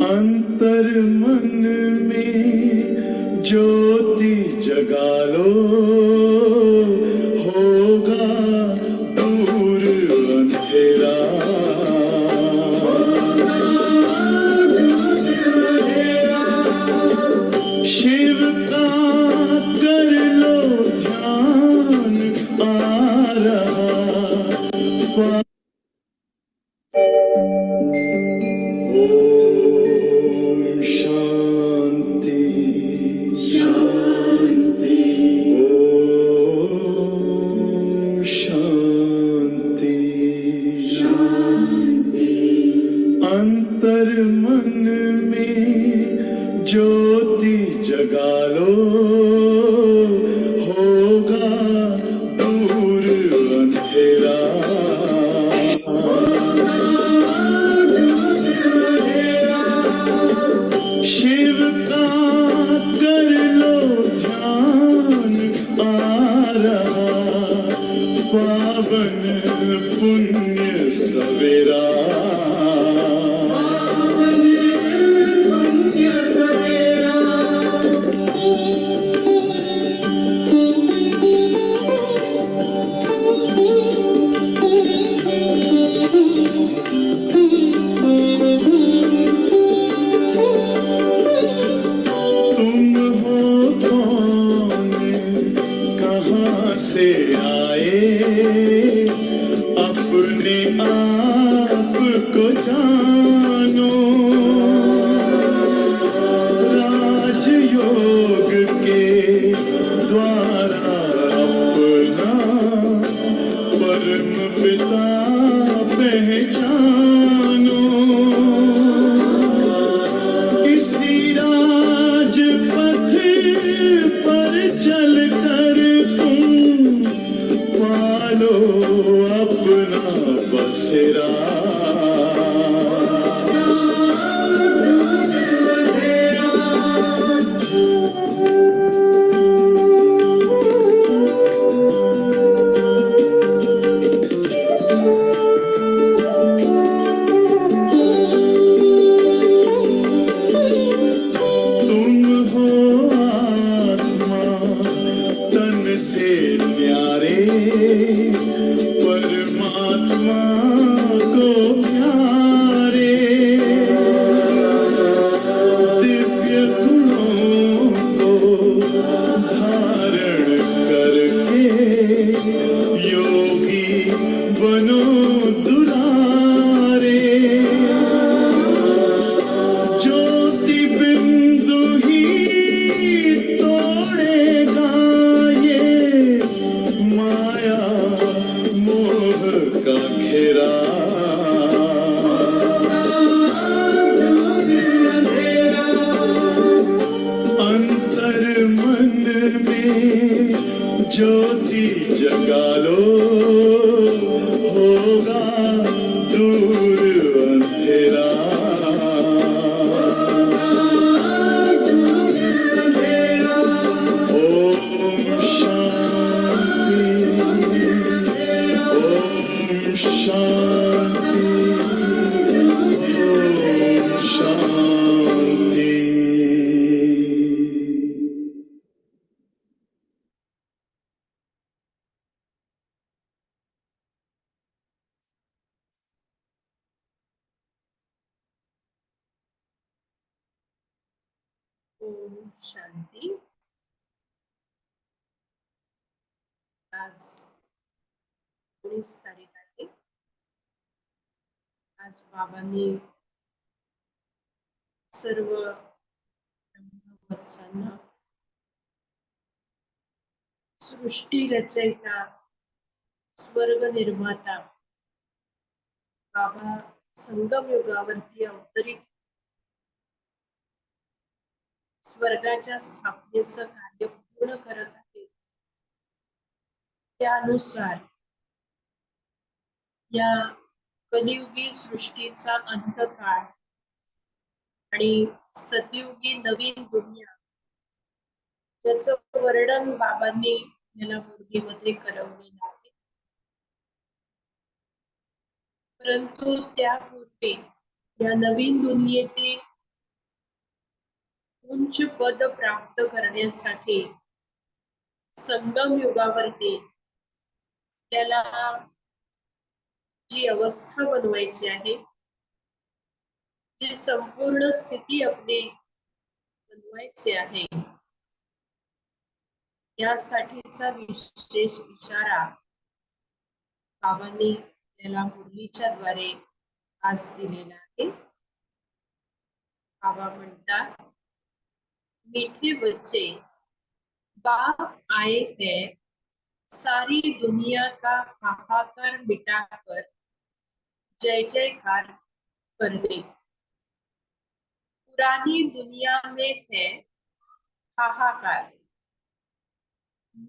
अंतर मन में ज्योति जगा लो, होगा दूर अंधेरा। शिव का कर लो ध्यान, आ रहा ओम शांति शांति, ओम शांति शांति। अंतर मन में ज्योति जगा लो, होगा दूर अंधेरा। शिव का कर लो ध्यान, आ रहा पावन पुण्य सवेरा। से आए अपने आप को जानो, राजयोग के द्वारा अपना परम पिता पहचानो। इसी राजपथ पर चलकर पालो अपना बसेरा। तुम हो आत्मा तन से न्यारे, परमात्मा को प्यारे। दिव्य गुणों को धारण करके योगी बनो दुलारे। ज्योति बिंदु ही तोड़ेगा ये माया मोह का घेरा। अंतर मन में ज्योति जगा लो, होगा दूर अंधेरा। ओम शांति, ओम शांति, ओम शांति। ओम शांती। आज 19 तारीख आहे। आज बाबांनी सर्व ब्रह्मवत्सांना सृष्टी रचयिता, स्वर्ग निर्माता बाबा संगम युगावरती अवतरित स्वर्गाच्या स्थापनेचं कार्य पूर्ण करत आहे। त्यानुसार या कलियुगी सृष्टीचा अंतकाळ आणि सतयुगी नवीन दुनिया, ज्याचं वर्णन बाबांनी याला मुर्गीमध्ये करवलेलं आहे। परंतु त्यापूर्वी या नवीन दुनियेतील उच्च पद प्राप्त करण्यासाठी संगम युगावरती त्याला जी अवस्था बनवायची आहे, जी संपूर्ण स्थिती आपली बनवायची आहे, यासाठीचा विशेष इशारा बाबांनी त्याला मुरलीच्या द्वारे आज दिलेला आहे. बाबा म्हणतात, मीठे बच्चे बाप आए हैं, सारी दुनिया का हाहाकार मिटाकर जय जयकार करने। पुरानी दुनिया में है हाहाकार,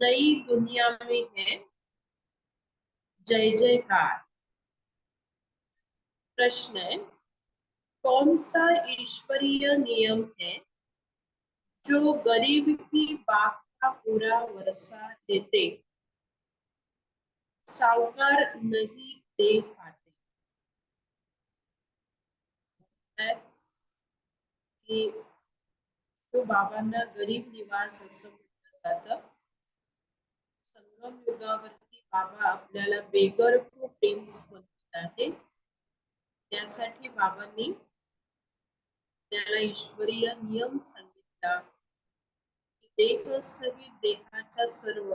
नई दुनिया में है जय जयकार। प्रश्न है, कौन सा ईश्वरीय नियम है जो गरीब की बात का पूरा वर्षा लेते साहूकार नहीं दे पाते? है की जो बाबांना गरीब निवास असं म्हटलं जातं. संगम युगावरती बाबा आपल्याला बेगर टू प्रिन्स बनवत आहे. त्यासाठी बाबांनी त्याला ईश्वरीय नियम सांगितला की देह सहित देहाच्या सर्व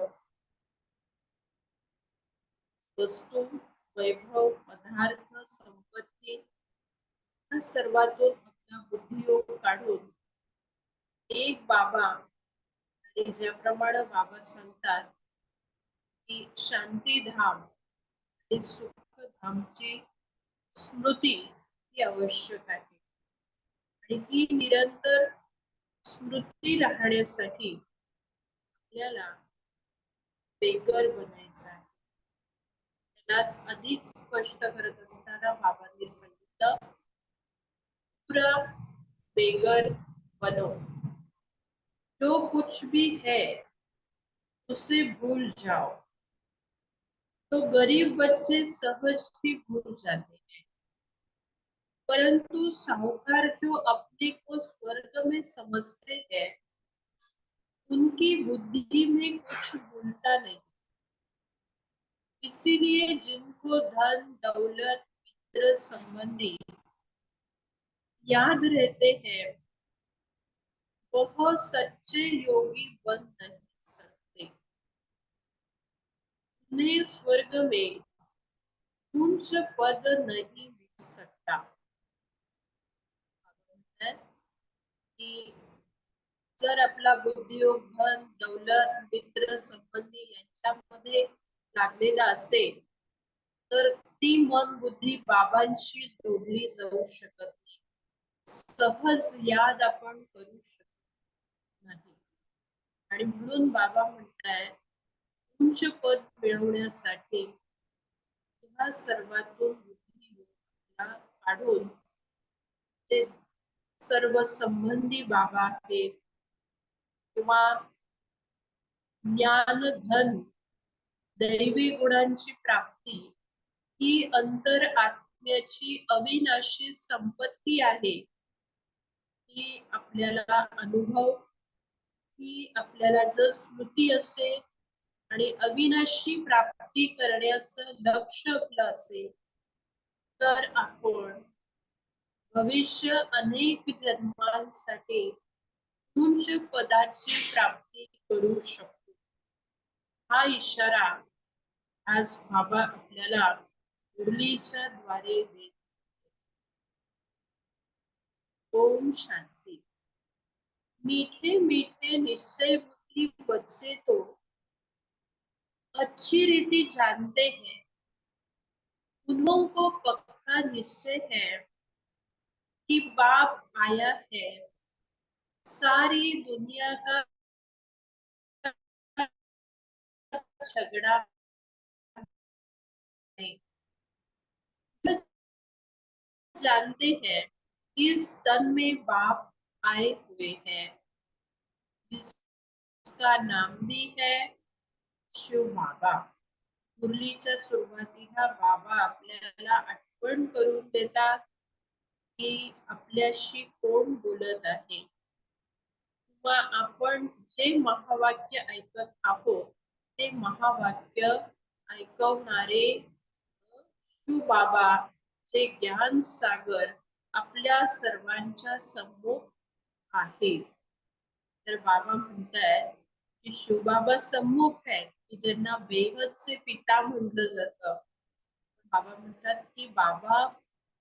वस्तू, वैभव, पदार्थ, संपत्ती या सर्वातून आपला बुद्धियोग काढून एक बाबा, आणि ज्याप्रमाणे बाबा सांगतात की शांतीधाम आणि सुखधामची स्मृती ही आवश्यक आहे, आणि ही निरंतर स्मृती राहण्यासाठी आपल्याला बेगर बनायचं आहे. त्यालाच अधिक स्पष्ट करत असताना बाबांनी सांगितलं, पूरा बेगर बनो, जो कुछ भी है उसे भूल जाओ। तो गरीब बच्चे सहज ही भूल जाते हैं, परंतु साहूकार जो अपने को स्वर्ग में समझते हैं, उनकी बुद्धि में कुछ भूलता नहीं। इसीलिए जिनको धन, दौलत, मित्र, संबंधी याद रहते हैं, वह सच्चे योगी बन नहीं सकते। उन्हें स्वर्ग में उच्च पद नहीं मिल सकता। कि जर आपला बुद्धियोग, धन, दौलत, मित्र, संबंधी यांच्यामध्ये लागलेला असेल, तर ती मन बुद्धी बाबांशी जोडली जाऊ शकत नाही, सहज याद आपण करू शकत नाही. आणि म्हणून बाबा म्हणताय, उच्च पद मिळवण्यासाठी ह्या सर्वातून बुद्धियोगाला काढून ते सर्व संबंधी बाबा आहेत किंवा ज्ञान, धन, दैवी गुणांची प्राप्ती ही अंतर आत्म्याची अविनाशी संपत्ती आहे. ही आपल्याला अनुभव, ही आपल्याला जर स्मृती असेल आणि अविनाशी प्राप्ती करण्याचं लक्ष आपलं असेल, तर आपण भविष्य अनेक जन्मांसाठी उच्च पदाची प्राप्ती करू शकतो. हा इशारा आज बाबा आपल्याला मुरलीच्या द्वारे देत. ओम शांती. मीठे मीठे निश्चय बुद्धि बच्चे तो अच्छी रीति जानते हैं, उन्हों को पक्का निश्चय है कि बाप आया है, सारी दुनिया का झगड़ा है। जानते हैं इस तन में बाप आए हुए हैं, जिसका नाम भी है शिव बाबा. मुरलीच्या सुरुवातीला बाबा आपल्याला आठवण करून देतात की आपल्याशी कोण बोलत आहे. किंवा आपण जे महावाक्य ऐकत आहोत ते महावाक्य ऐकवणारे शिवबाबा जे ज्ञान सागर आपल्या सर्वांच्या समोर आहे. तर बाबा म्हणतायत की शिवबाबा सम्मुख आहेत की ज्यांना बेहदचे पिता म्हटलं जातं. बाबा म्हणतात की बाबा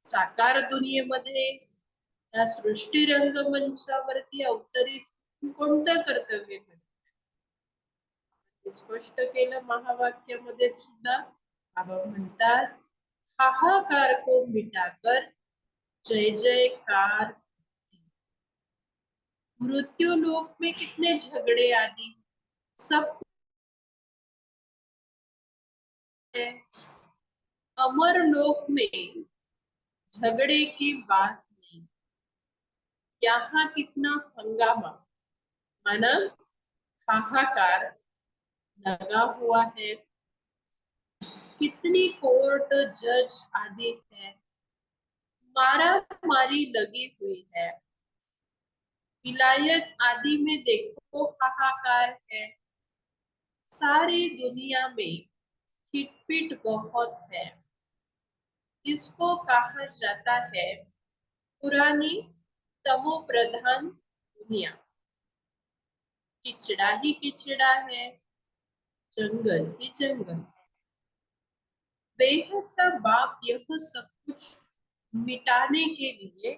साकार दुनियेमध्ये या सृष्टी रंगमंचावरती अवतरित कोणतं कर्तव्य करतात हे स्पष्ट केलं महावाक्यामध्ये सुद्धा. बाबा म्हणतात हाहाकार को मिटाकर जय जयकार. मृत्यु लोक में कितने झगड़े आदि सब है, अमर लोक में झगड़े की बात नहीं. यहाँ कितना हंगामा माना हाहाकार लगा हुआ है, कितनी कोर्ट जज आदि है, मारा मारी लगी हुई है, विलायत आदि में देखो हाहाकार है, सारी दुनिया में खिटपिट बहुत है. इसको कहा जाता है पुरानी तमो प्रधान दुनिया. किचड़ा ही किचड़ा है, जंगल ही जंगल है. बेहद का बाप यह सब कुछ मिटाने के लिए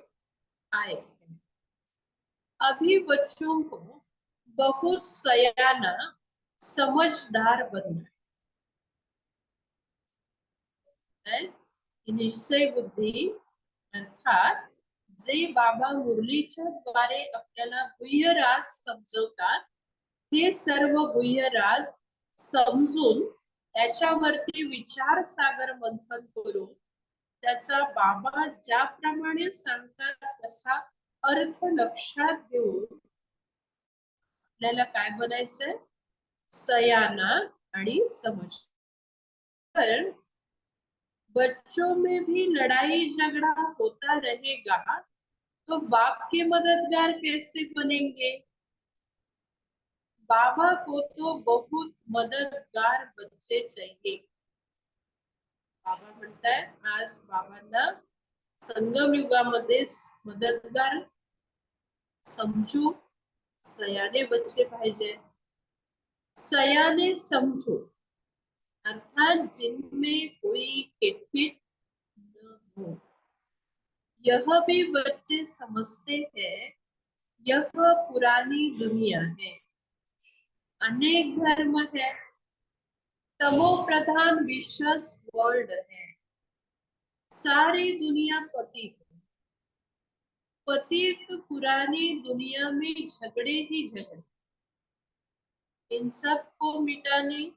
आए हैं. अभी बच्चों को बहुत सयाना समझदार बनना है. निश्चय बुद्धी अर्थात जे बाबा मुरलीच्या द्वारे आपल्याला गुह्य राज समजवतात हे सर्व गुह्य राज समजून त्याच्यावरती विचार सागर मंथन करून त्याचा बाबा ज्याप्रमाणे सांगतात तसा अर्थ लक्षात घेऊन आपल्याला काय बनायचंय सयाना आणि समज. तर बच्चों में भी लड़ाई झगड़ा होता रहेगा तो बाप के मददगार कैसे बनेंगे. बाबा को तो बहुत मददगार बच्चे चाहिए. बाबा म्हणतात आज बाबांना संगम युगामध्ये मददगार समजू सयाने बच्चे पाहिजे. सयाने समझो अर्थात जिनमें कोई खिटपिट न हो. यह भी बच्चे समझते हैं यह पुरानी दुनिया है, अनेक धर्म है, तमो प्रधान विशेष वर्ल्ड है, सारी दुनिया पतित है. पतित पुरानी दुनिया में झगड़े ही झगड़े. इन सब को मिटाने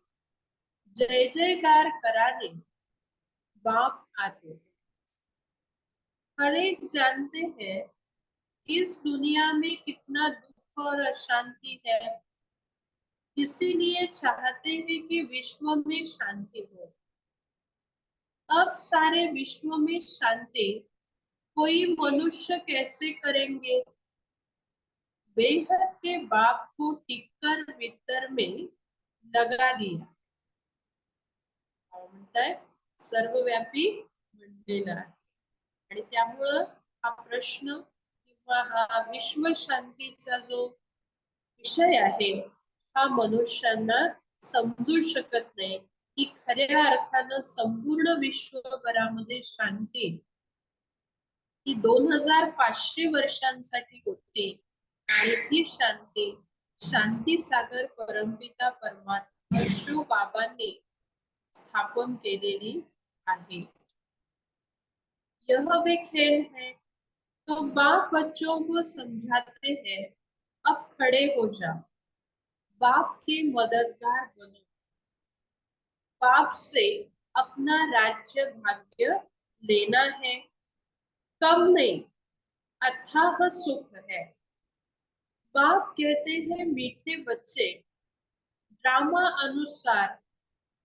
जय जयकार कराने बाप आते हैं. हर एक जानते हैं इस दुनिया में कितना दुख और अशांति है, इसीलिए चाहते हैं कि विश्व में शांति हो. अब सारे विश्व में शांति कोई मनुष्य कैसे करेंगे. बेहद के बाप को टिक्कर वितर में लगा दिया. म्हणताय सर्वव्यापी म्हणलेला आहे. आणि त्यामुळं हा प्रश्न किंवा हा विश्व शांतीचा जो विषय आहे हा मनुष्यांना समजू शकत नाही की खऱ्या अर्थानं संपूर्ण विश्वभरामध्ये शांती ही 2500 वर्षांसाठी होती आणि ती शांती शांती सागर परमपिता परमात्मा शिव बाबांनी स्थापन केलेली आहे. यह भी खेल है तो बाप बच्चों को समझाते हैं अब खड़े हो जाओ, बाप के मददगार बनो, बाप से अपना राज्य भाग्य लेना है. कम नहीं अथाह सुख है. बाप कहते हैं मीठे बच्चे ड्रामा अनुसार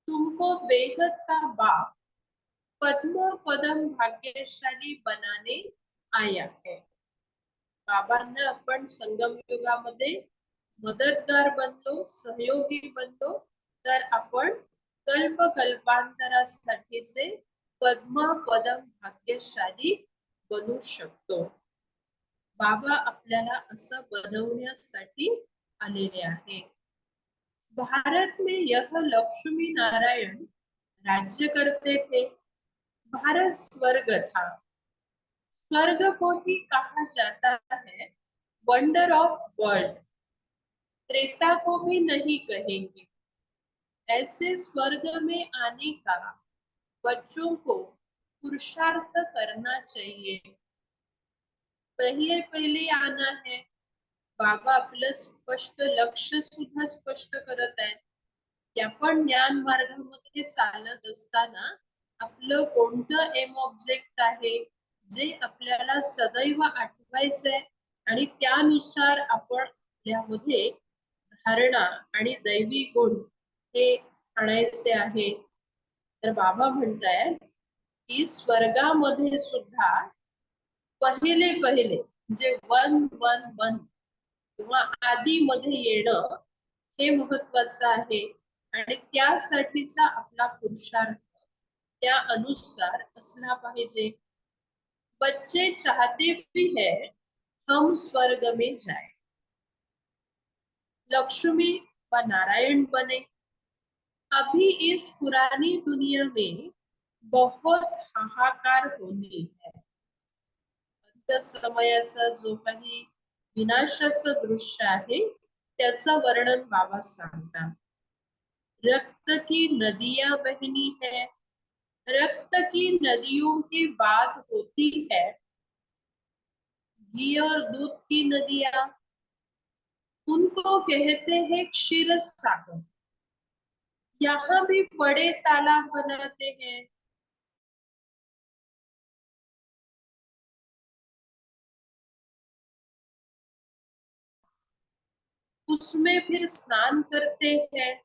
तुमको बेहद का बाप पद्म पदम भाग्यशाली बनाने आया है. बाबांना आपण संगम युगामध्ये मदतगार बनलो, सहयोगी बनलो, तर आपण कल्पकल्पांतरासाठीचे पद्म भाग्यशाली बनू शकतो. बाबा आपल्याला असं बनवण्यासाठी आलेले आहे. भारत में यह लक्ष्मी नारायण राज्य करते थे। भारत स्वर्ग था। स्वर्ग को ही कहा जाता है वंडर ऑफ वर्ल्ड। त्रेता को भी नहीं कहेंगे। ऐसे स्वर्ग में आने का बच्चों को पुरुषार्थ करना चाहिए। पहले पहले आना है। बाबा आपलं स्पष्ट लक्ष सुद्धा स्पष्ट करत आहेत की आपण ज्ञान मार्गामध्ये चालत असताना आपलं कोणतं एम ऑब्जेक्ट आहे जे आपल्याला सदैव आठवायचंय आणि त्यानुसार आपण आपल्यामध्ये धारणा आणि दैवी गुण हे आणायचे आहे. तर बाबा म्हणतायत की स्वर्गामध्ये सुद्धा पहिले पहिले म्हणजे 111 किंवा आदीमध्ये येणं हे महत्वाचं आहे आणि त्यासाठीचा आपला पुरुषार्थ त्या अनुसार असला पाहिजे. बच्चे चाहते भी है हम स्वर्ग में जाए, लक्ष्मी व नारायण बने। अभी इस पुरानी दुनिया में बहुत हाहाकार होनी है। अंत समयाचा जो काही विनाशाचं दृश्य आहे त्याचं वर्णन बाबा सांगतात. रक्त की नदियां बहनी है, रक्त की नदियों की बात होती है। घी और दूध की नदियां, उनको कहते हैं क्षीर सागर। यहाँ भी बड़े तालाब बनाते हैं। उसमें फिर स्नान करते हैं।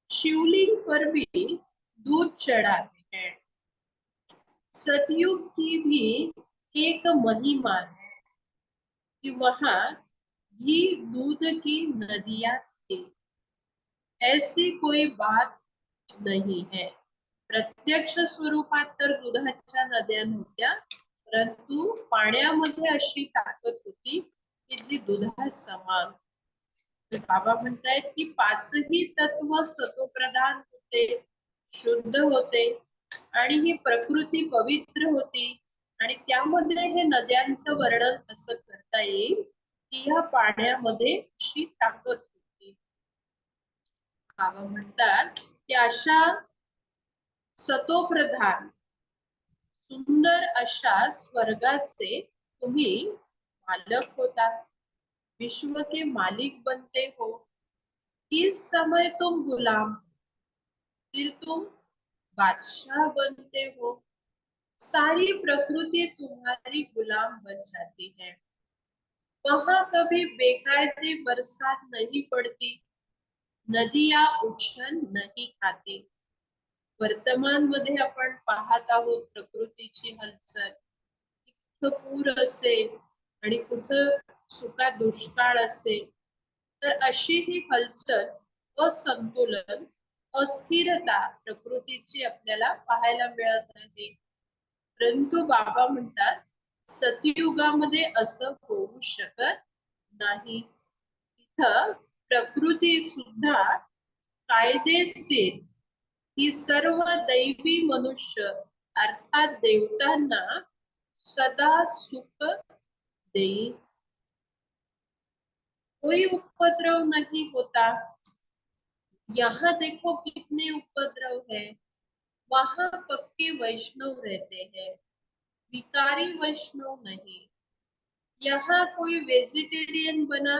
शिवलिंग पर भी दूध चढ़ाते हैं। सतयुग की भी एक महिमा है कि वहां घी दूध की नदियां थी। ऐसी कोई बात नहीं है। प्रत्यक्ष स्वरूपात तर दुधाच्या नद्या नव्हत्या, परंतु पाण्यामध्ये अशी ताकद होती की जी दुधा समान. बाबा म्हणतायत की पाचही तत्व सतोप्रधान होते, शुद्ध होते आणि ही प्रकृती पवित्र होती आणि त्यामध्ये हे नद्यांचं वर्णन असं करता येईल की या पाण्यामध्ये अशी ताकद होती. बाबा म्हणतात की अशा सतोप्रधान सुंदर अशा स्वर्गाचे तुम्ही मालक होता, विश्व के मालिक बनते हो। इस समय तुम गुलाम, फिर तुम बादशाह बनते हो। सारी प्रकृति तुम्हारी गुलाम बन जाती है। वहां कभी बेकायदे बरसात नहीं पड़ती, नदियां उछल नहीं खाती। वर्तमान मध्ये आपण पाहत आहोत प्रकृतीची हलचल, कुठं पूर असेल आणि कुठं सुका दुष्काळ असेल, तर अशी ही हलचल, असंतुलन, अस्थिरता प्रकृतीची आपल्याला पाहायला मिळत आहे. परंतु बाबा म्हणतात सतयुगामध्ये असं होऊ शकत नाही. इथं प्रकृती सुद्धा कायदेशीर ही सर्व दैवी मनुष्य अर्थात देवतांना सदा सुख देई। कोई उपद्रव नहीं होता। यहाँ देखो कितने उपद्रव है। वहां पक्के वैष्णव रहते हैं, विकारी वैष्णव नहीं। यहाँ कोई वेजिटेरियन बना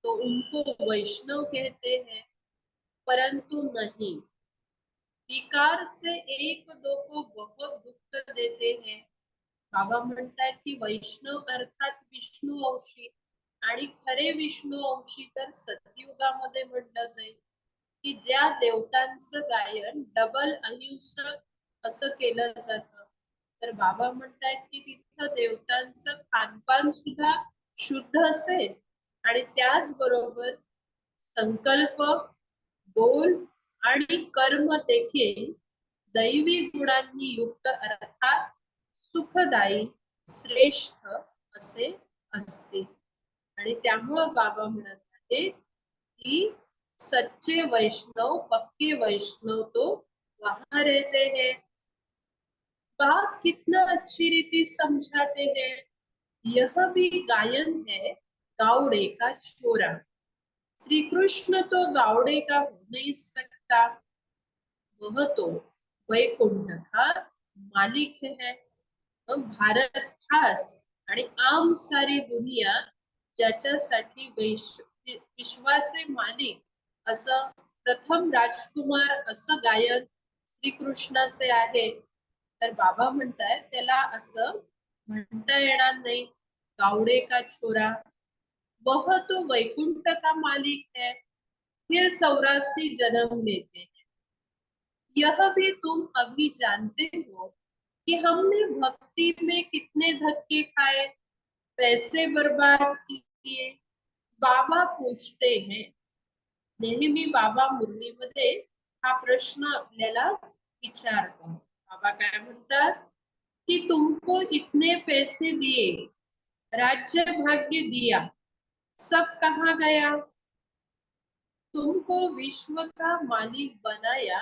तो उनको वैष्णव कहते हैं, परंतु नहीं, विकार से एक दो को बहुत दुख देते हैं। बाबा म्हणतात की वैष्णव अर्थात विष्णू अंशी आणि खरे विष्णू अंशी तर सतयुगामध्ये म्हटलं जाईल की ज्या देवतांचं गायन डबल अहिंसक असं केलं जातं. तर बाबा म्हणतात की तिथं देवतांचं खानपान सुद्धा शुद्ध असेल आणि त्याचबरोबर संकल्प, बोल आणि कर्म देखील दैवी गुणांनी युक्त अर्थात सुखदायी, श्रेष्ठ असे असते. आणि त्यामुळं बाबा म्हणत आहे कि सच्चे वैष्णव, पक्के वैष्णव तो वहां रहते हैं। बाप कितना अच्छी रीति समझाते हैं। यह भी गायन है गावड़े का छोरा। श्री कृष्ण तो गावड़े का हो नहीं सकता, वह तो वैकुंठ का मालिक है। भारत खास आणि आम सारी दुनिया ज्याच्यासाठी विश्वाचे मालिक असं प्रथम राजकुमार असं गायन श्रीकृष्णाचे आहे, तर बाबा म्हणतायत त्याला असं म्हणता येणार नाही। गावड़े का छोरा, वह तो वैकुंठ का मालिक है, फिर 84 जन्म लेते हैं। यह भी तुम अभी जानते हो कि हमने भक्ति में कितने धक्के खाए, पैसे बर्बाद किए। बाबा पूछते हैं, नेहमी बाबा मुरलीमध्ये हा प्रश्न आपल्याला विचारतो। बाबा काय म्हणतात कि तुमको इतने पैसे दिए, राज्य भाग्य दिया, सब कहाँ गया? तुमको विश्व का मालिक बनाया,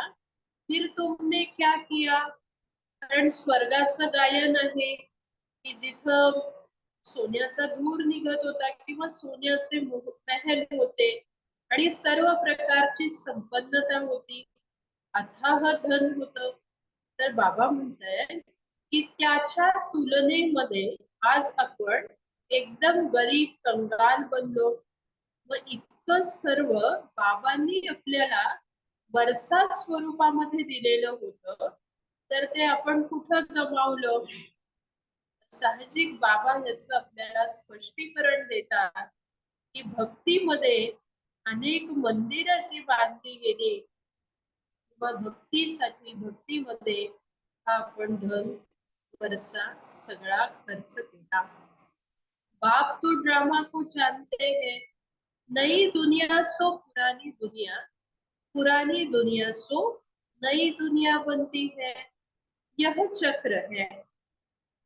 फिर तुमने क्या किया? कारण स्वर्गाचं गायन आहे की जिथं सोन्याचा धूर निघत होता किंवा सोन्याचे महल होते आणि सर्व प्रकारची संपन्नता होती, अथाह धन होतं। तर बाबा म्हणतायत की त्याच्या तुलनेमध्ये आज आपण एकदम गरीब कंगाल बनलो। व इतकं सर्व बाबांनी आपल्याला बरसात स्वरूपामध्ये दिलेलं होतं, तर ते आपण कुठं गमावलं? साहजिक बाबा याचं आपल्याला स्पष्टीकरण देतात की भक्तीमध्ये अनेक मंदिरं जी बांधली गेली व भक्तीसाठी भक्तीमध्ये हा आपण धन वर्षा सगळा खर्च केला। बाप तो ड्रामा को जानते हैं, नई दुनिया सो पुरानी दुनिया, पुरानी दुनिया सो नई दुनिया बनती है। यह चक्र है,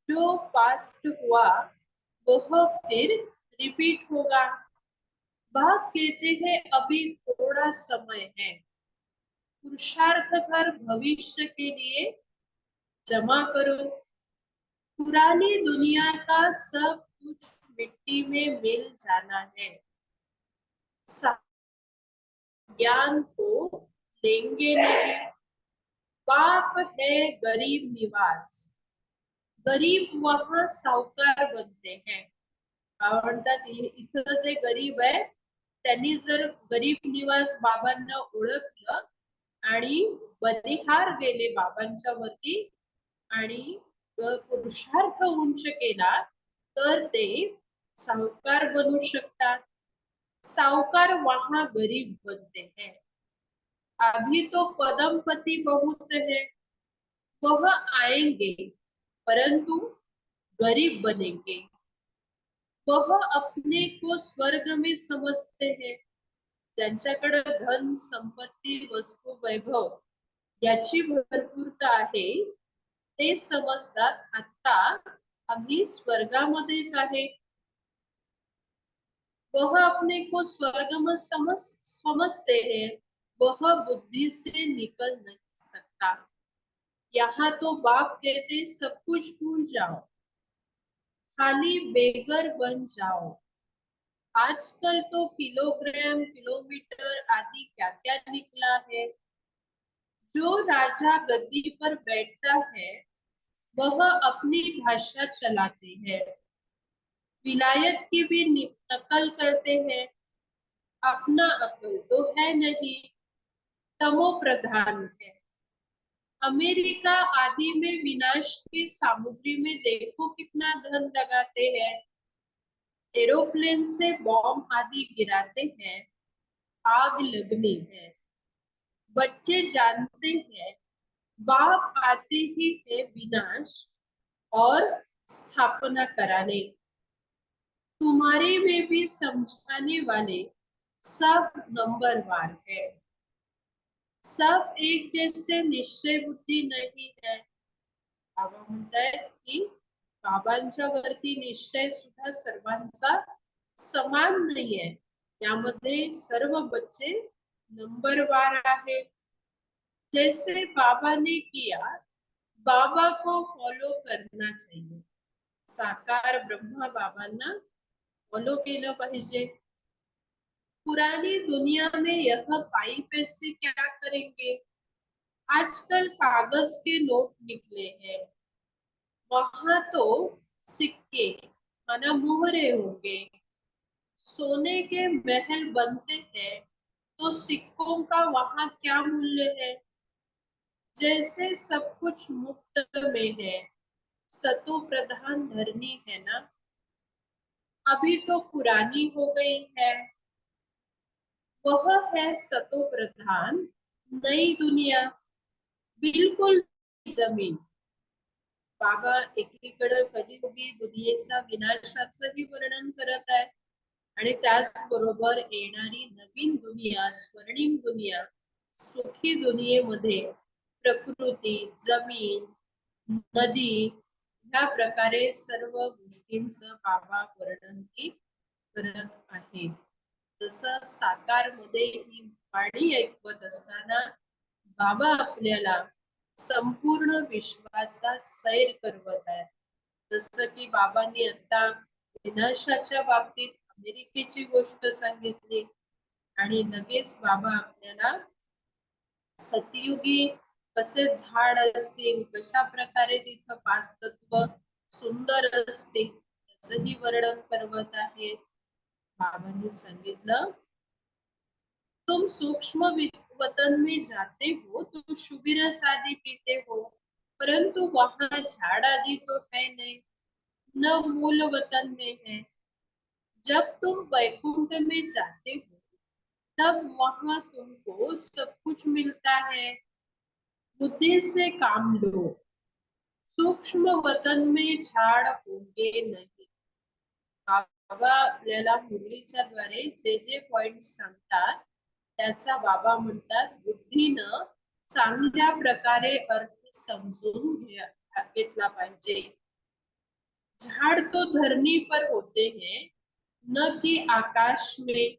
जो पास्ट हुआ वह फिर रिपीट होगा। बाप कहते हैं अभी थोड़ा समय है, पुरुषार्थ कर भविष्य के लिए जमा करो। पुरानी दुनिया का सब कुछ मिट्टी में मिल जाना है, ज्ञान को लेंगे नहीं। बाप है गरीब निवास, गरीब वहां सावकार बनते हैं। म्हणतात इथं जे गरीब आहे त्यांनी जर गरीब निवास बाबांना ओळखलं आणि बलिहार गेले बाबांच्या वरती आणि पुरुषार्थ उंच केला, तर ते सावकार बनू शकतात। सावकार वहां गरीब बनते हैं। अभी तो पदमपति बहुत है, वह आएंगे परंतु गरीब बनेंगे। वह अपने को स्वर्ग में समझते हैं, ज्यांच्याकडे धन संपत्ती वस्तू वैभव याची भरपूरता आहे, ते समजतात आता आम्ही स्वर्गामध्येच आहे। वह अपने को स्वर्ग में समझते हैं, वह बुद्धि से निकल नहीं सकता। यहाँ तो बाप कहते सब कुछ भूल जाओ, खाली बेगर बन जाओ। आजकल तो किलोग्राम, किलोमीटर आदि क्या क्या निकला है। जो राजा गद्दी पर बैठता है वह अपनी भाषा चलाते हैं, विलायत की भी नकल करते हैं, अपना अकल तो है नहीं, तमो प्रधान है। अमेरिका आदि में विनाश की सामग्री में देखो कितना धन लगाते हैं, एरोप्लेन से बॉम्ब आदि गिराते हैं, आग लगनी है। बच्चे जानते हैं बाप आते ही है विनाश और स्थापना कराने। तुम तुम्हारे में भी समझाने वाले सब नंबरवार है। सब एक जैसे निश्चय बुद्धी नहीं है। बाबा म्हणतायत की बाबांच्या वरती निश्चय सुद्धा सर्वांचा समान नाहीये। यामध्ये सर्व बच्चे नंबरवार आहेत। जैसे बाबा ने किया, बाबा को फॉलो करना चाहिए। साकार ब्रह्मा बाबांना फॉलो केलं पाहिजे। पुरानी दुनिया में यह पाई पैसे क्या करेंगे? आजकल कागज के नोट निकले हैं, वहां तो सिक्के माना मोहरे होंगे। सोने के महल बनते हैं तो सिक्कों का वहां क्या मूल्य है? जैसे सब कुछ मुफ्त में है, सतो प्रधान धरनी है ना, अभी तो पुरानी हो गई है। वह है सतो प्रधान नई दुनिया, बिलकुल जमीन। बाबा एकीकडे कलियुगी दुनियेचा विनाशाचंही वर्णन करत आहे आणि त्याचबरोबर येणारी नवीन दुनिया, स्वर्णिम दुनिया, सुखी दुनियेमध्ये प्रकृती, जमीन, नदी ह्या प्रकारे सर्व गोष्टींचं बाबा वर्णनही करत आहेत। जसं साकार मध्ये ही वाणी ऐकवत असताना बाबा आपल्याला संपूर्ण विश्वाचा सैर करवत आहे। जसं की बाबांनी आता विनाशाच्या बाबतीत अमेरिकेची गोष्ट सांगितली आणि लगेच बाबा आपल्याला सतयुगी कसे झाड असतील, कशा प्रकारे तिथं पाच तत्व सुंदर असते त्याचंही वर्णन करवत आहेत। बाबांनी सांगितलं, तुम सूक्ष्म वतन में जाते हो तो शुगर आदि पीते हो, परंतु वहां झाड़ आदि तो है नहीं, न मूल वतन में है। जब तुम वैकुंठ में जाते हो तब वहां तुमको सब कुछ मिलता है। बुद्धि से काम लो, सूक्ष्म वतन में झाड़ होंगे नहीं। बाबा आपल्याला मुरलीच्या द्वारे जे जे पॉइंट सांगतात त्याचा बाबा म्हणतात बुद्धीनं चांगल्या प्रकारे अर्थ समजून घेतला पाहिजे। झाड़ तो धरनी पर होते हैं, न कि आकाश में।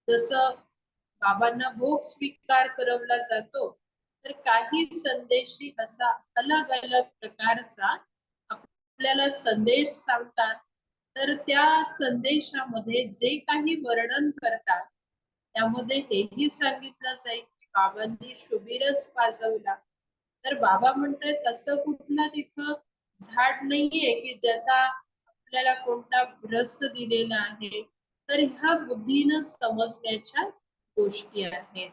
जसं बाबांना भोग स्वीकार करवला जातो तर काही संदेशी असा अलग अलग प्रकारचा आपल्याला संदेश सांगतात, तर त्या संदेशामध्ये जे काही वर्णन करतात त्यामध्ये हेही सांगितलं जाईल की बाबांनी शुबिरस पाजवला। तर बाबा म्हणतात असं कुठलं तिथं झाड नाहीये की ज्याचा आपल्याला कोणता रस दिलेला आहे, तर ह्या बुद्धीनं समजण्याच्या गोष्टी आहेत।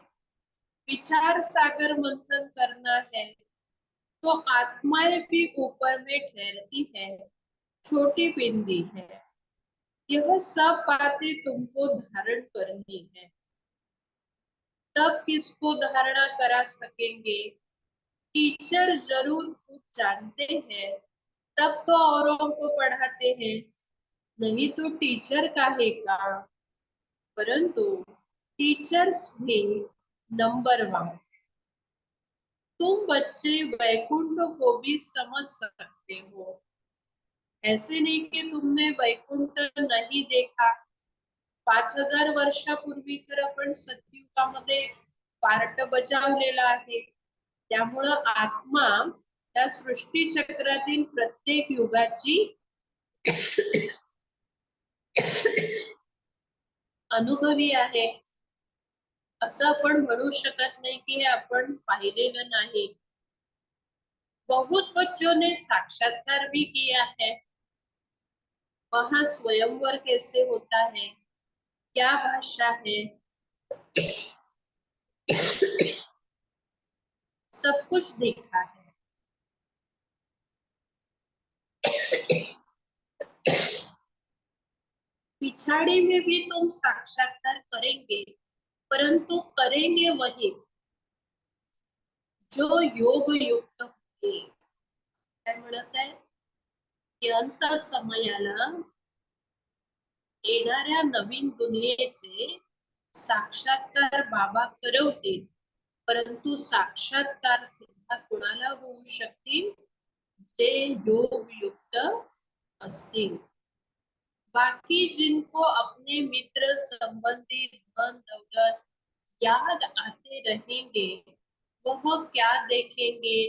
विचार सागर मंथन करना है तो आत्माएं भी ऊपर में ठहरती है, छोटी बिंदी है। यह सब बातें तुमको धारण करनी है। तब किसको धारणा करा सकेंगे? टीचर जरूर कुछ जानते हैं, तब तो औरों को पढ़ाते हैं, नहीं तो टीचर काहे का? परंतु टीचर्स भी नंबरवार। तुम बच्चे वैकुंठ को भी समझ सकते हो। ऐसे नहीं कि तुमने वैकुंठ नहीं देखा। 5000 वर्षापूर्वी तर आपण सतयुगामध्ये पार्ट बजावलेला आहे। त्यामुळं आत्मा त्या सृष्टी चक्रातील प्रत्येक युगाची अनुभवी आहे। असं आपण म्हणू शकत नाही की हे आपण पाहिलेलं नाही। बहुत बच्चों ने साक्षात्कार भी किया है। वहां स्वयंवर कैसे होता है, क्या भाषा है, सब कुछ देखा है। पिछाड़ी में भी तुम साक्षात्कार करेंगे, परंतु करेंगे वही जो योग युक्त होते। काय म्हणत आहे की अंत समयाला येणाऱ्या नवीन दुनियेचे साक्षात्कार बाबा करवतील, परंतु साक्षात्कार सुद्धा कोणाला होऊ शकतील? जे योग युक्त असतील। बाकी जिनको अपने मित्र संबंधी धन दौलत याद आते रहेंगे, वह क्या देखेंगे?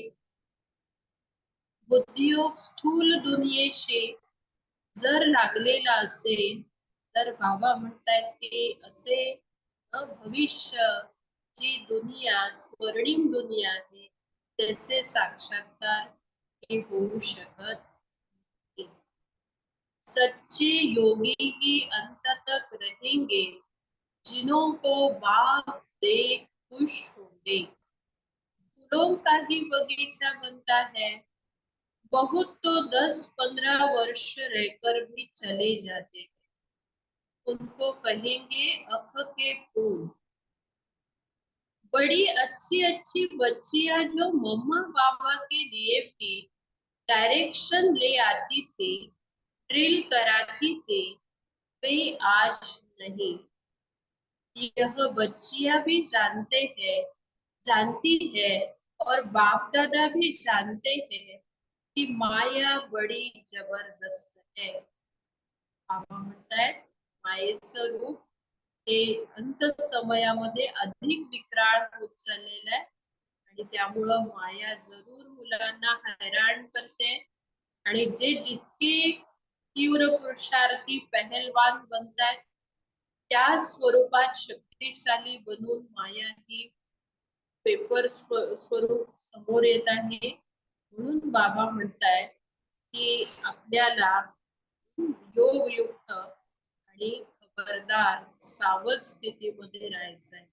बुद्धियोग स्थूल दुनियेशी जर लागलेला असेल तर बाबा म्हणतात की असे भविष्य जी दुनिया स्वर्णिम दुनिया आहे त्याचे साक्षात्कार हे होऊ शकत नाही। सच्चे योगी ही अंत तक रहेंगे, जिन्हों को बाप देख खुश होंगे। फूलों का ही बगीचा बनता है, बहुत तो 10-15 वर्ष रहकर भी चले जाते हैं, उनको कहेंगे अख के फूल। बड़ी अच्छी अच्छी बच्चियां जो मम्मा पापा के लिए भी डायरेक्शन ले आती थी, ड्रिल कराती थी, वे आज नहीं। यह बच्चियां भी जानती है और बाप दादा भी जानते हैं की माया बड़ी जबरदस्त है। बाबा म्हणतायत मायेचं रूप हे अंत समयामध्ये अधिक विक्राळ होत चाललेलं आहे आणि त्यामुळं माया जरूर मुलांना हैराण करते आणि जे जितके तीव्र पुरुषार्थी पहलवान बनतात त्या स्वरूपात शक्तिशाली बनून माया ही पेपर स्वरूप समोर येत आहे। म्हणून बाबा म्हणतायत की आपल्याला योगयुक्त आणि खबरदार सावध स्थितीमध्ये राहायचं आहे।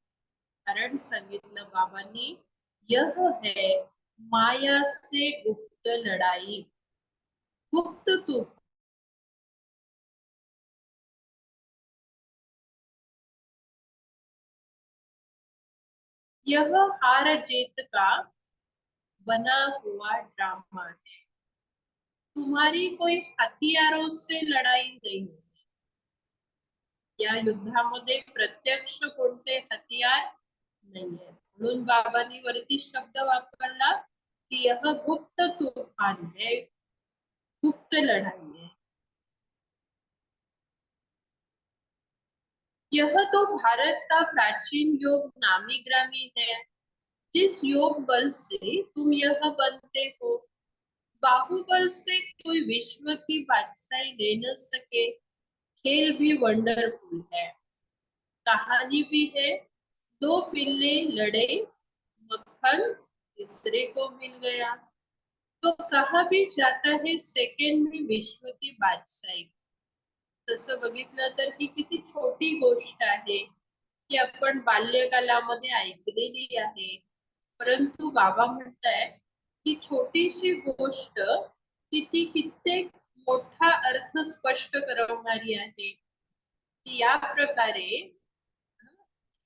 कारण सांगितलं बाबांनी यह है माया से गुप्त लड़ाई, गुप्त तू यह हार जीत का बना हुआ ड्रामा है, तुम्हारी कोई हथियारों से लड़ाई नहीं। या युद्धामध्ये प्रत्यक्ष कोणते हथियार नाहीये। म्हणून बाबांनी वरती शब्द वापरला की यह गुप्त तूफान है, गुप्त लढाई है। यह तो भारत का प्राचीन योग नामी ग्रामी है, जिस योग बल से तुम यह बनते हो। बाहुबल से कोई विश्व की बादशाही ले न सके। खेल भी वंडरफुल है, कहानी भी है। दो पिल्ले लड़े, मक्खन तीसरे को मिल गया। तो कहा भी जाता है सेकंड में विश्व की बादशाही। तसं बघितलं तर ही किती छोटी गोष्ट आहे की आपण बाल्यकालामध्ये ऐकलेली आहे, परंतु बाबा म्हणतायत ही छोटीशी गोष्ट किती कित्येक मोठा अर्थ स्पष्ट करवणारी आहे की या प्रकारे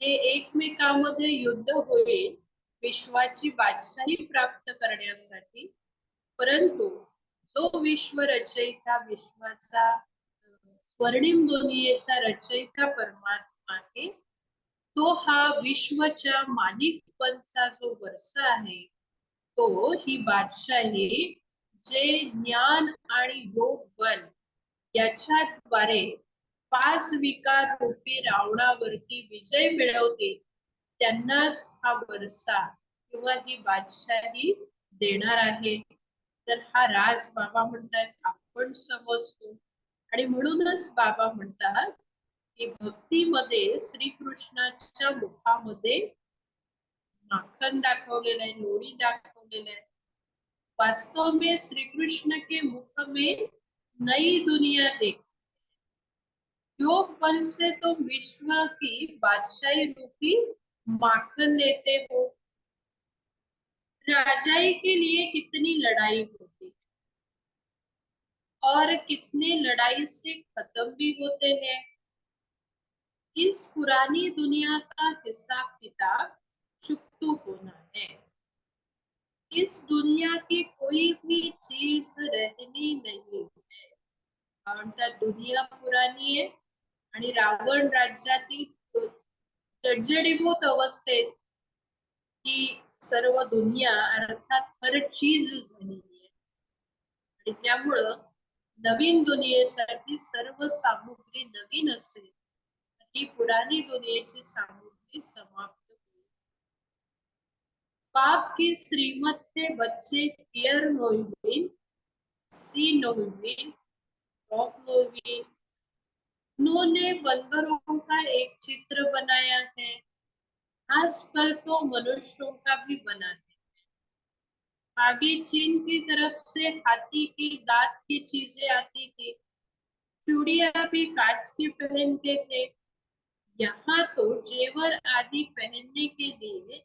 हे एकमेकांमध्ये युद्ध होईल विश्वाची बादशाही प्राप्त करण्यासाठी। परंतु जो विश्व रचयिता विश्वाचा स्वर्णिम दुनियेचा रचयिता परमात्मा आहे, तो हा विश्वच्या मालिकपणचा जो वर्षा आहे तो ही बादशाही जे ज्ञान आणि योग बल याच्याद्वारे 5 विकार रूपी रावणावरती विजय मिळवते त्यांनाच हा वर्षा किंवा ही बादशाही देणार आहे। तर हा राज बाबा म्हणतात आपण समजतो आणि म्हणूनच बाबा म्हणतात की भक्तीमध्ये श्रीकृष्णाच्या मुखामध्ये माखन दाखवलेलं आहे, लोणी दाखवलेलं आहे। वास्तव में श्री कृष्ण के मुख में नई दुनिया देख, योग बल से तो विश्व की बादशाही रूपी माखन लेते हो। राजाई के लिए कितनी लड़ाई होती है और कितने लड़ाई से खत्म भी होते हैं। इस पुरानी दुनिया का हिसाब किताब चुकतू होना है। इस दुनिया की कोई भी चीज रहनी नहीं है। दुनिया पुरानी है आणि रावण राज्यातील जडजडीभूत अवस्थेत ही सर्व दुनिया अर्थात हर चीज झालेली आहे. आणि त्यामुळं नवीन दुनियेसाठी सर्व सामुग्री नवीन असेल, ही पुरानी दुनियेची सामुग्री समाप्त होईल. पाप की श्रीमत थे बच्चे पियर नोविन, सी नोविन, रॉक नोविन, उन्होंने बंदरों का एक चित्र बनाया है, आजकल तो मनुष्यों का भी बना है। आगे चीन की तरफ से हाथी की दांत की चीजें आती थी, चूड़ियां भी कांच की पहनते थे। यहाँ तो जेवर आदि पहनने के लिए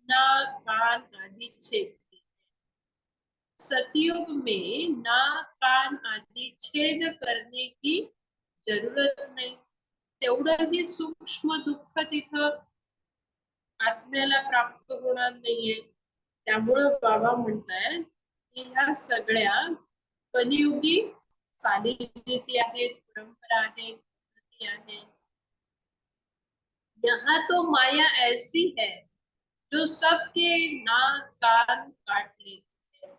नाक कान आदि छेदते हैं। सतयुग में नाक कान आदि छेद करने की जरूरत नाही. तेवढंही सूक्ष्म दुःख तिथं आत्म्याला प्राप्त होणार नाहीये. त्यामुळं बाबा म्हणतायत की ह्या सगळ्या कलियुगी चालीरीती आहेत, परंपरा आहे, पद्धती आहे. यहाँ तो माया ऐसी है जो सबके नाक कान काट लेती है.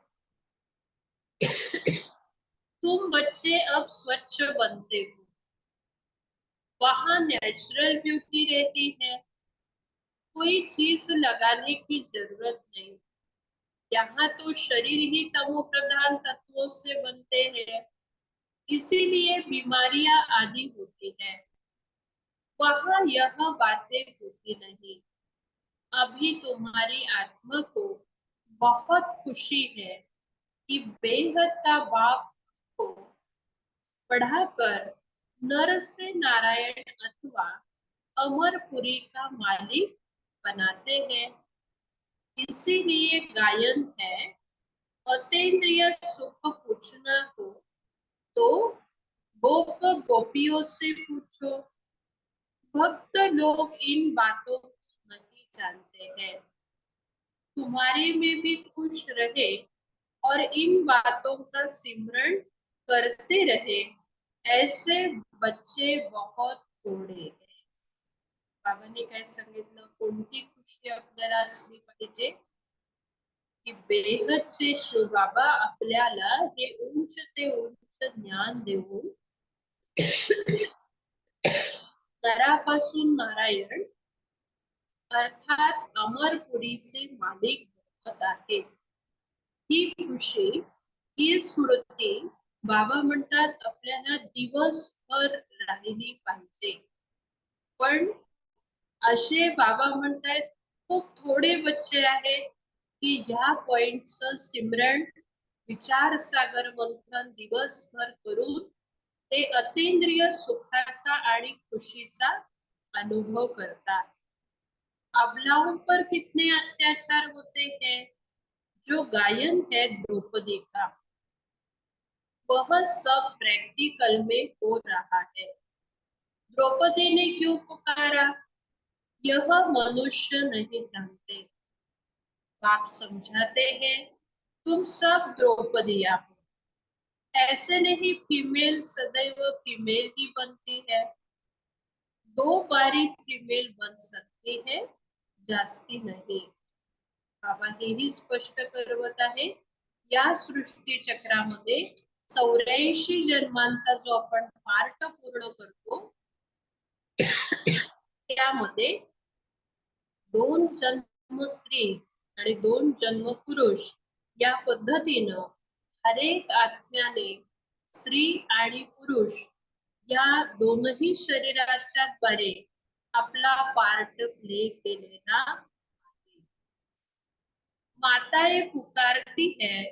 तुम बच्चे अब स्वच्छ बनते हो, वहाँ नेचुरल ब्यूटी रहती है, कोई चीज लगाने की जरूरत नहीं. यहाँ तो शरीर ही तमो प्रधान तत्वों से बनते हैं, इसीलिए बीमारियां आदि होती हैं. वहाँ यह बातें होती नहीं. अभी तुम्हारी आत्मा को बहुत खुशी है कि बेहद का बाप को बढ़ाकर नर से नारायण अथवा अमरपुरी का मालिक बनाते हैं. इसीलिए गायन है, अतीन्द्रिय सुख पूछना हो तो गोप गोपियों से पूछो. भक्त लोग इन बातों को नहीं जानते हैं. तुम्हारे में भी खुश रहे और इन बातों का सिमरण करते रहे, ऐसे बच्चे बहुत थोड़े हैं. बाबांनी काय सांगितलं, कोणती खुशी आपल्याला असली पाहिजे की बेहदचे शिवबाबा आपल्याला हे उंच ते उंच ज्ञान देऊन नरापासून नारायण अर्थात अमरपुरीचे मालिक बनवत आहेत. ही खुशी, ही स्मृती बाबा म्हणतात आपल्याला दिवसभर राहिली पाहिजे. पण असे बाबा म्हणतात खूप थोडे बच्चे आहेत की ह्या पॉइंटचं सिमरण विचार सागर मंथन दिवसभर करून ते अतींद्रिय सुखाचा आणि खुशीचा अनुभव करतात. अबलाओं पर कितने अत्याचार होते हैं. जो गायन है द्रौपदी का, वह सब प्रैक्टिकल में हो रहा है. द्रौपदी ने क्यों पुकारा, यह मनुष्य नहीं जानते. बाप समझाते हैं, तुम सब द्रौपदियां हो. ऐसे नहीं फीमेल सदैव फीमेल ही बनती है. 2 बारी फीमेल बन सकती है, जास्ती नहीं. बाबा हेही स्पष्ट करवत आहे, या सृष्टी चक्रामध्ये 84 जन्मांचा जो आपण पार्ट पूर्ण करतो, त्यामध्ये 2 जन्म स्त्री आणि 2 जन्म पुरुष या पद्धतीनं हर एक आत्म्याने स्त्री आणि पुरुष या दोनही शरीराच्या द्वारे आपला पार्ट प्ले केलेला आहे. माताएं पुकारती है,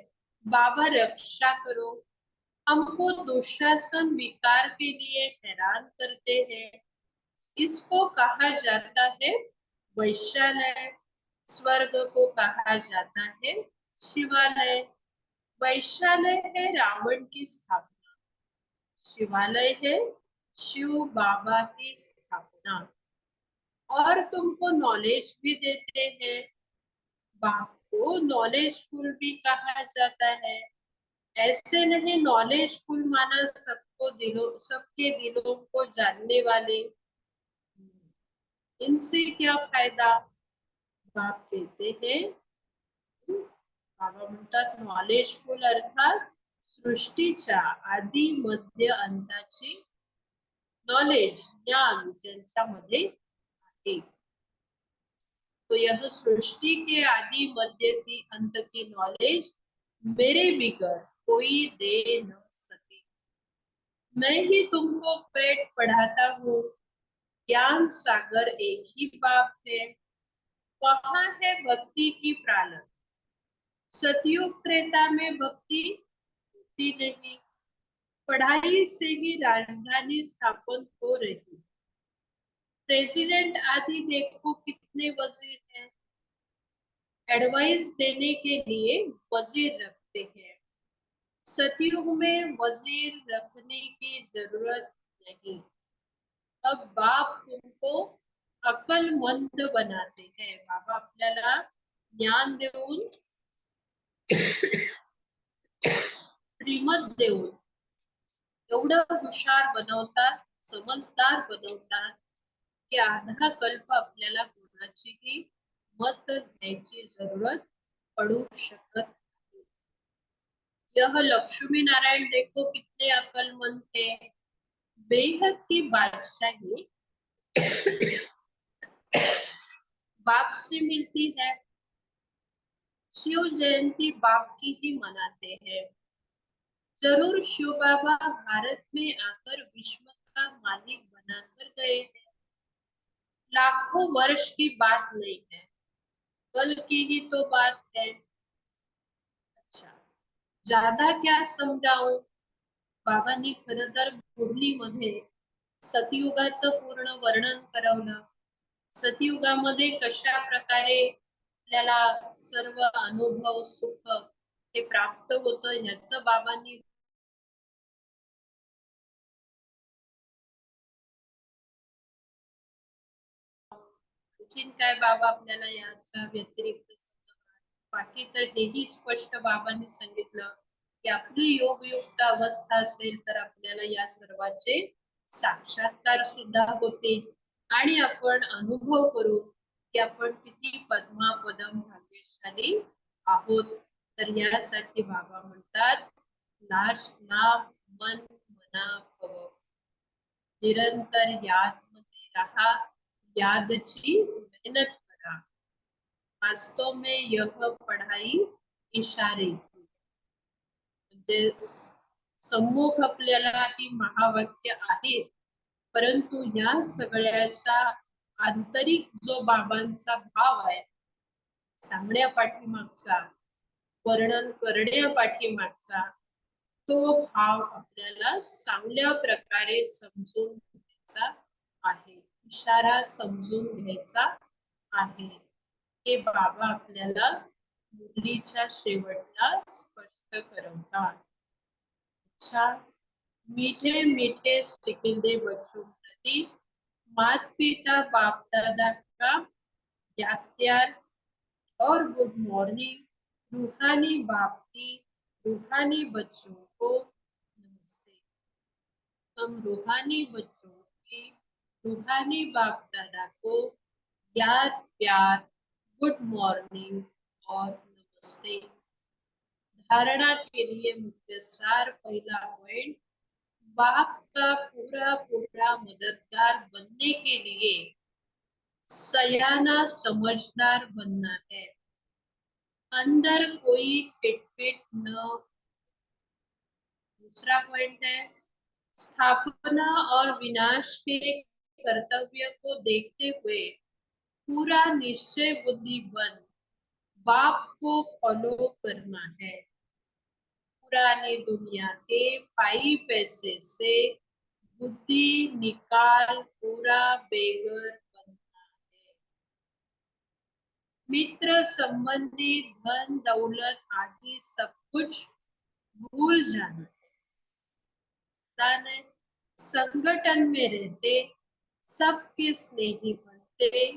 बाबा रक्षा करो, हमको दुशासन विकार के लिए हैरान करते हैं. इसको कहा जाता है वैश्यालय. स्वर्ग को कहा जाता है शिवालय. वैश्यालय है रावण की स्थापना, शिवालय है शिव बाबा की स्थापना. और तुमको नॉलेज भी देते हैं. बाप को नॉलेजफुल भी कहा जाता है. ऐसे नहीं नॉलेजफुल माना सबके दिलों को जानने वाले। इनसे क्या फायदा? बाप कहते हैं, बाबा म्हणतात नॉलेजफुल अर्थात सृष्टीच्या आदि मध्य अंताची नॉलेज ज्ञान ज्यांच्यामध्ये आहे। तो यह सृष्टि के आदि मध्य की अंत की नॉलेज मेरे बिगर कोई दे न सके। मैं ही तुमको पेट पढ़ाता हूँ, ज्ञान सागर एक ही बाप है। वहाँ है भक्ति की प्रालंब, सतयुग त्रेता में भक्ति होती नहीं। पढ़ाई से ही राजधानी स्थापन हो रही। प्रेसिडेंट आदि देखो कितने वजीर हैं, एडवाइस देने के लिए वजीर रखते हैं। सतयुग में वजीर रखने की जरूरत नहीं। अब बाप तुमको अक्कलमंद बनाते हैं। बाबा आपल्याला ज्ञान देऊन श्रीमत देऊन एवढं हुशार बनवतात, समजदार बनवतात की आधा कल्प आपल्याला कोणाचीही मत घ्यायची जरूरत पडू शकत नाही। यह लक्ष्मी नारायण देखो कितने अक्लमंद थे। बेहद की बादशाही बाप से मिलती है। शिव जयंती बाप की ही मनाते हैं। जरूर शिव बाबा भारत में आकर विश्व का मालिक बनाकर गए हैं। लाखों वर्ष की बात नहीं है, कल की ही तो बात है। अच्छा, ज्यादा क्या समजावूं? बाबांनी खरं तर मुरलीमध्ये सतयुगाचं पूर्ण वर्णन करवलं। सतयुगामध्ये कशा प्रकारे आपल्याला सर्व अनुभव सुख हे प्राप्त होतं ह्याचं बाबांनी आणखीन काय बाबा आपल्याला याच्या व्यतिरिक्त सांगतात? बाकी तर हेही स्पष्ट बाबांनी सांगितलं की आपली योगयुक्त अवस्था असेल तर आपल्याला या सर्वाचे साक्षात्कार सुद्धा होते आणि आपण अनुभव करू की आपण किती पद्मापदम भाग्यशाली आहोत। तर यासाठी बाबा म्हणतात नाश नाम मन मना भव, निरंतर याद मध्ये राहा, यादची मेहनत करा। वास्तव में यह पढ़ाई इशारे की, म्हणजे सम्मुख आपल्याला ही महावाक्य आहेत, परंतु या सगळ्याचा आंतरिक जो बाबांचा भाव आहे सांगण्या पाठीमागचा, वर्णन करण्या पाठीमागचा, तो भाव आपल्याला चांगल्या प्रकारे समजून घ्यायचा आहे, इशारा समजून घ्यायचा आहे। हे बाबा आपल्याला मुरलीच्या शेवटला स्पष्ट करवतात। अच्छा, मीठे मीठे सिकिंदे बच्चों प्रति माता पिता बाप दादा का याद प्यार और गुड मॉर्निंग। रूहानी बाप की रूहानी बच्चों को नमस्ते। हम रूहानी बच्चों की रूहानी बाप दादा को याद प्यार, गुड मॉर्निंग और नमस्ते। धारणा के लिए मुख्य सार पहला पॉइंट, बाप का पूरा पूरा मददगार बनने के लिए सयाना समझदार बनना है। अंदर कोई खिटपिट न। दूसरा पॉइंट है स्थापना और विनाश के कर्तव्य को देखते हुए पूरा निश्चय बुद्धि बन बाप को फॉलो करना है। पुरानी दुनिया के पाई पैसे से बुद्धि निकाल पूरा बेगर बनना है। मित्र संबंधी धन दौलत आदि सब कुछ भूल जाना है। संगठन में रहते सबके स्नेही बनते,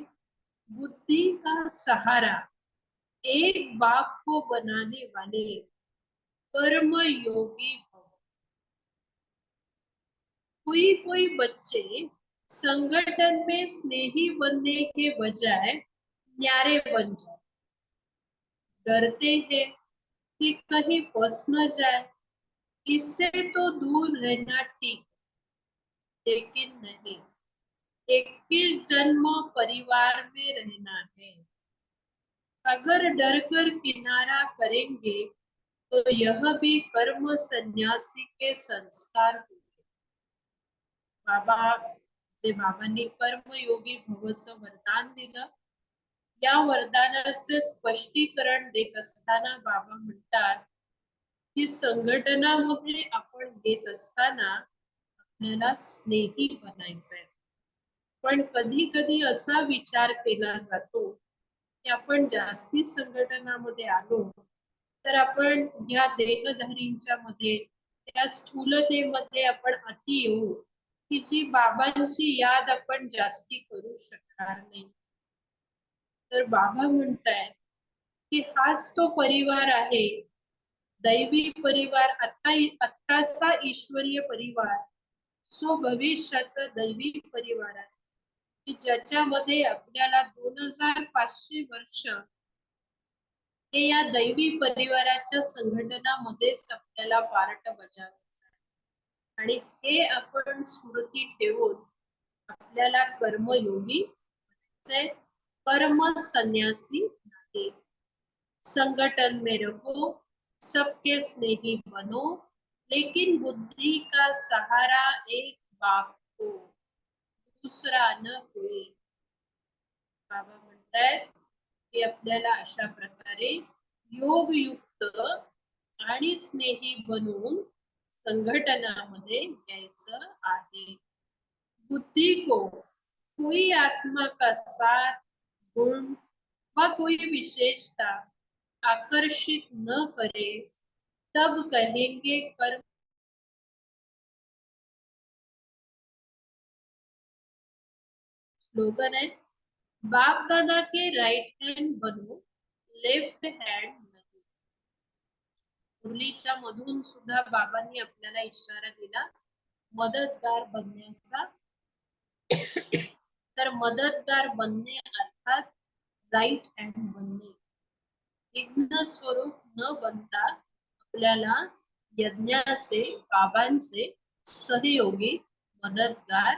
बुद्धि का सहारा एक बाप को बनाने वाले कर्मयोगी भव। कोई बच्चे संगठन में स्नेही बनने के बजाय न्यारे बन जाए, डरते हैं कि कहीं फंस न जाए, इससे तो दूर रहना ठीक, लेकिन नहीं, एक ही जन्म परिवार में रहना है। अगर डरकर किनारा करेंगे तो यह भी कर्म संन्यासी के संस्कार होंगे। बाबांनी कर्मयोगी भवचं वरदान दिलं. या वरदानाचे स्पष्टीकरण देत असताना बाबा म्हणतात की संघटनामध्ये आपण येत असताना आपल्याला स्नेही बनायचंय. पण कधी कधी असा विचार केला जातो की आपण जास्ती संघटनामध्ये आलो तर आपण या देहधारींच्या मध्ये त्या स्थूलतेमध्ये आपण अति येऊ की जी बाबांची याद आपण जास्ती करू शकणार नाही. तर बाबा म्हणतायत की हाच तो परिवार आहे, दैवी परिवार, आत्ताचा ईश्वरीय परिवार, सो भविष्याचा दैवी परिवार आहे की ज्याच्यामध्ये आपल्याला 2500 वर्ष हे या दैवी परिवाराच्या संघटनामध्येच आपल्याला पार्ट बजावायचं आणि हे आपण स्मृती ठेवून आपल्याला कर्मयोगी बनायचंय, कर्म संन्यासी नाही. संगठन में रहो, सबके स्नेही बनो, लेकिन बुद्धि का सहारा एक बाप को, दूसरा न कोई. बाबा म्हणतायत की आपल्याला अशा प्रकारे योगयुक्त आणि स्नेही बनवून संघटनामध्ये यायचं आहे. बुद्धि को कोई आत्मा का साथ, गुण व कोई विशेषता आकर्षित न करे, तब कहेंगे कर्म. स्लोगन है, बाप दादा के राइट हैंड बनो, लेफ्ट हैंड नहीं. मुरलीच्या मधून सुद्धा बाबांनी आपल्याला इशारा दिला मदतगार बनण्याचा. तर मदतगार बनणे अर्थात राइट हँड बनणे. विघ्न स्वरूप न बनता आपल्याला यज्ञाचे, बाबांचे सहयोगी, मदतगार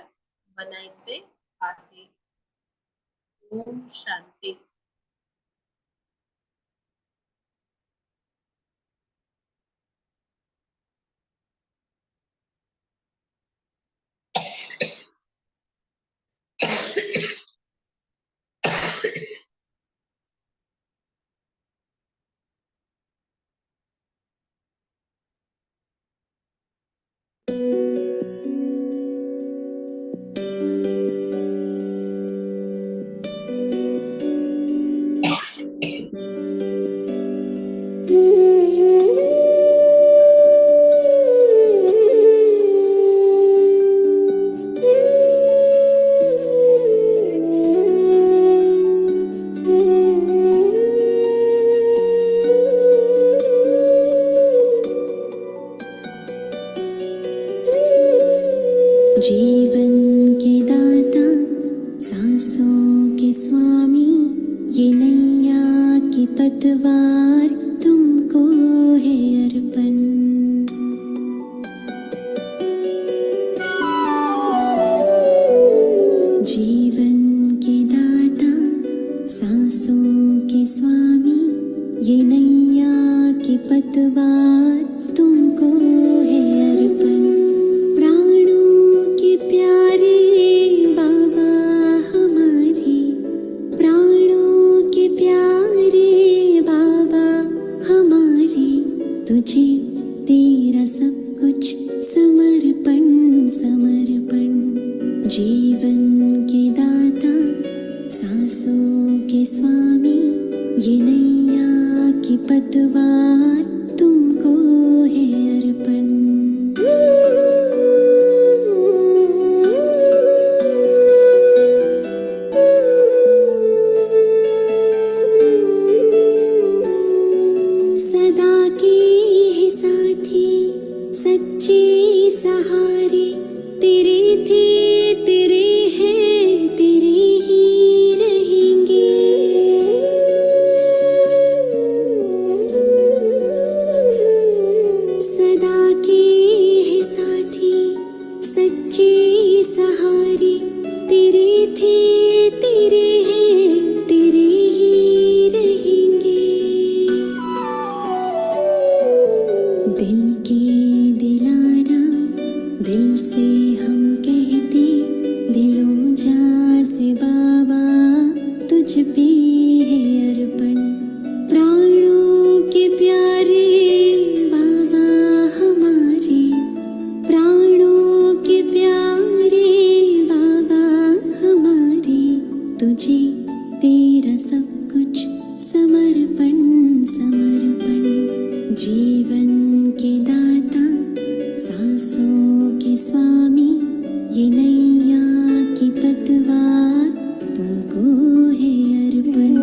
बनायचे आहे. ओम शांती. जीवन के दाता, सांसों के स्वामी, ये नैया की पतवार तुमको है अर्पण. जीवन के दाता, सांसों के स्वामी, ये नैया की पतवार तुमको है अर्पण. तुझे तेरा सब कुछ समर्पण समर्पण. जीवन के दाता, सांसों के स्वामी, ये नैया की पतवार तुमको है अर्पण. सदा की है से बाबा तुझ पे है अर्पण। प्राणों के प्यारे बाबा हमारे, प्राणों के प्यारे बाबा हमारे, तुझे तेरा सब कुछ समर्पण समर्पण। जीवन के दाता, सांसों के स्वामी, ये नैया की पतवार तुमको है अर्पण।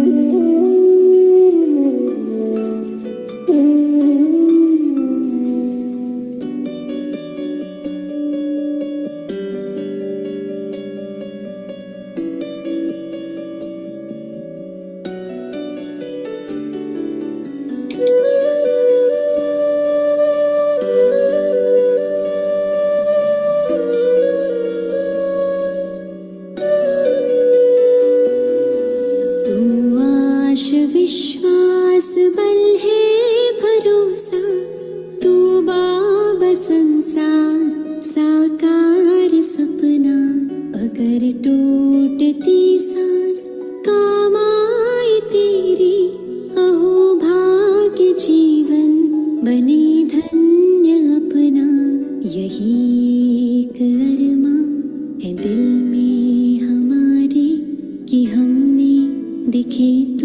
तू आश विश्वास बल है भरोसा, तू बाबा संसार साकार सपना। अगर टूटती सांस काम आए तेरी, अहो भाग्य जीवन बने धन्य अपना। यही एक अरमा है दिल में हमारे, कि हम में दिखे